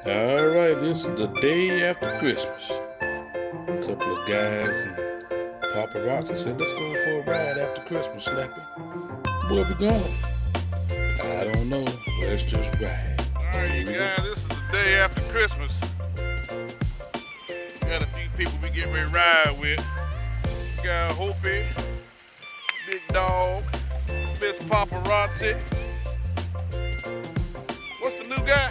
Alright, this is the day after Christmas. A couple of guys and paparazzi said, let's go for a ride after Christmas, Slappy. Where we going? I don't know. Let's just ride. Alright, you guys, this is the day after Christmas. Got a few people we get ready to ride with. Got Hoopy, Big Dog, Miss Paparazzi. What's the new guy?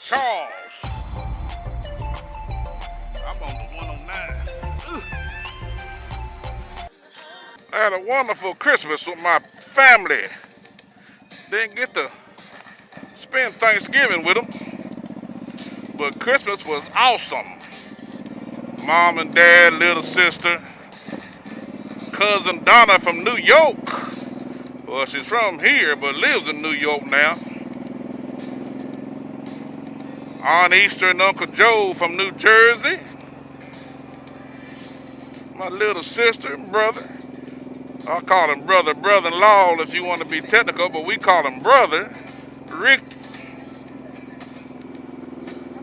Charles. I'm on the 109. Ugh. I had a wonderful Christmas with my family. Didn't get to spend Thanksgiving with them, but Christmas was awesome. Mom and dad, little sister, cousin Donna from New York. Well, she's from here, but lives in New York now. Aunt Easter and Uncle Joe from New Jersey. My little sister and brother. I call him brother-in-law if you want to be technical, but we call him brother. Rick.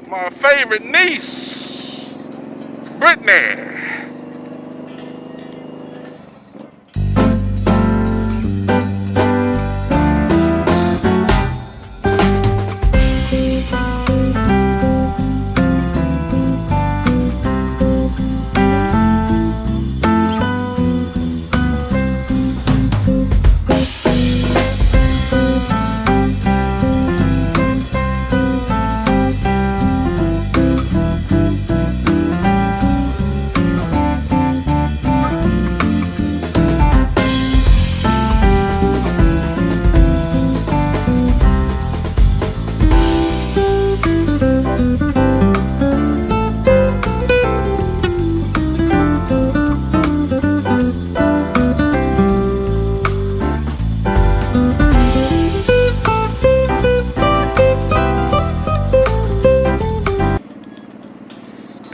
My favorite niece, Brittany.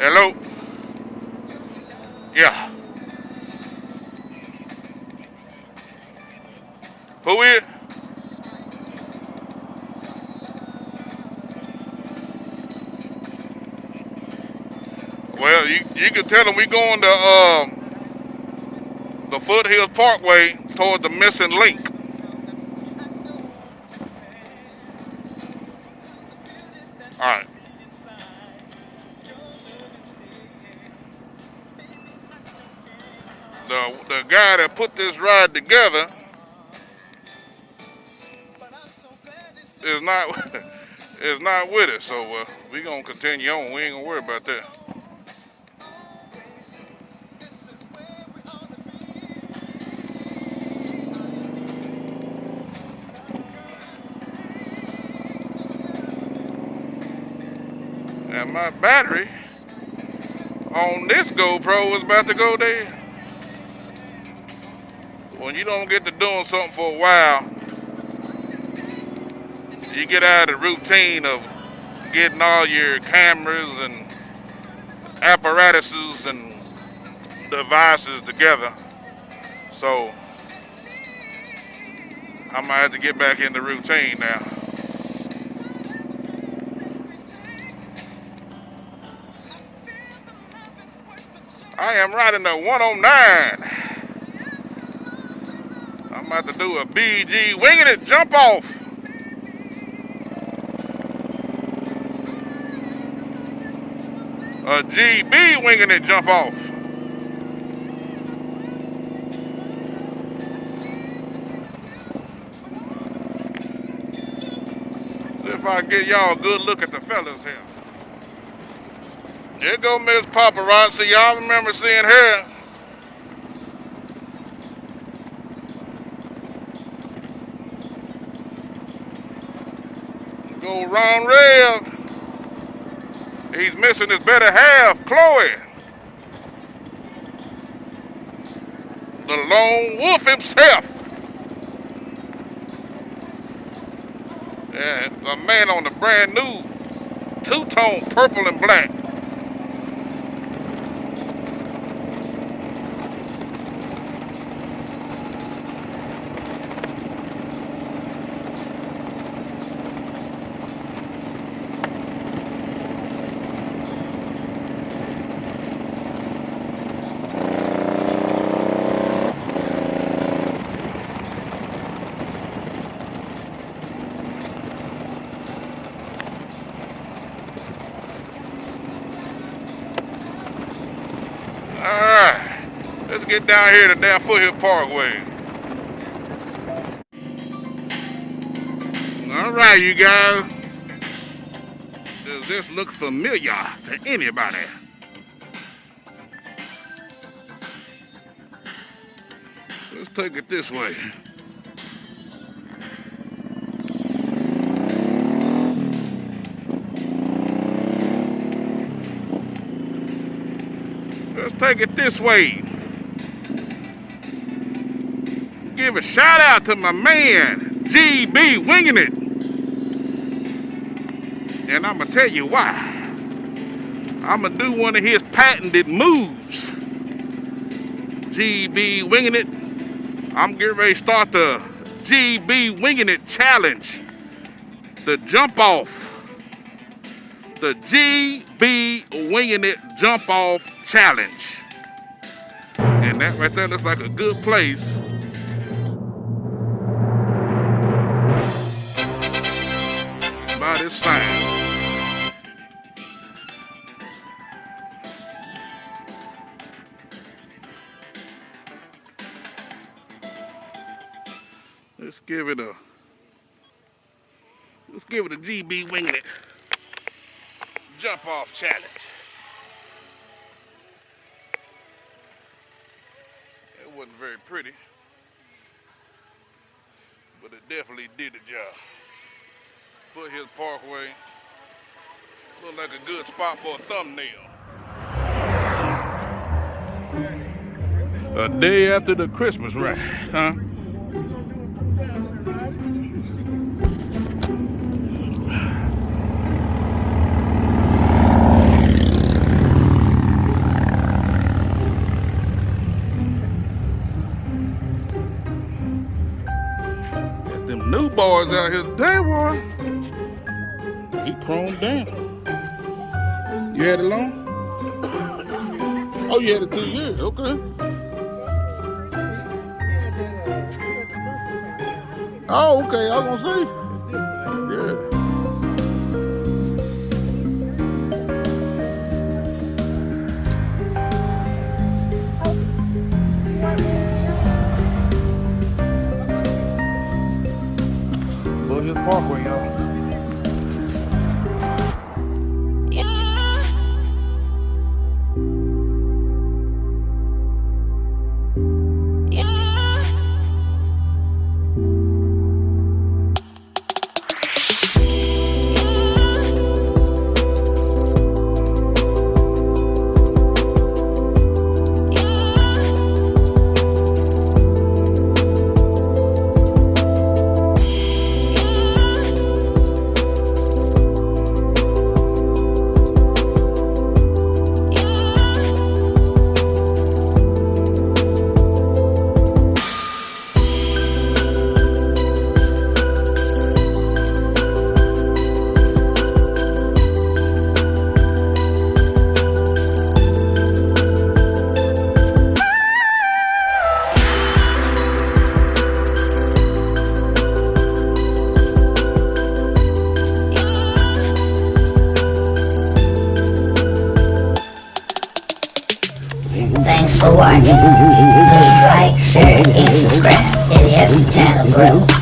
Hello? Yeah. Who is? Well, you can tell them we going to the Foothills Parkway toward the missing link. All right. The guy that put this ride together is not is not with it, so we gonna continue on. We ain't gonna worry about that. And my battery on this GoPro is about to go dead. When you don't get to doing something for a while, you get out of the routine of getting all your cameras and apparatuses and devices together. So I might have to get back in the routine now. I am riding the 109. I'm about to do a BG winging it jump off. A GB winging it jump off. See if I can get y'all a good look at the fellas here. Here go Miss Paparazzi. Y'all remember seeing her? Go Ron Rev. He's missing his better half, Chloe. The lone wolf himself. Yeah, a man on the brand new two-tone purple and black. get down here to damn Foothill Parkway. All right, you guys. Does this look familiar to anybody? Let's take it this way. Let's take it this way. Give a shout out to my man, GB Winging It. And I'm gonna tell you why. I'm gonna do one of his patented moves. GB Winging It. I'm getting ready to start the GB Winging It challenge. The jump off. The GB Winging It jump off challenge. And that right there looks like a good place. By this sign. Let's give it a GB Winging It jump off challenge. It wasn't very pretty, but it definitely did the job. Foothill Parkway. Look like a good spot for a thumbnail. A day after the Christmas ride, huh? Got them new boys out here today, boy. He chromed down. You had it long? Oh, you had it 2 years. Okay. Oh, okay. I was gonna say. Yeah. Foothill Parkway, y'all. Thanks for watching. Please like, share, and subscribe. And help the channel grow.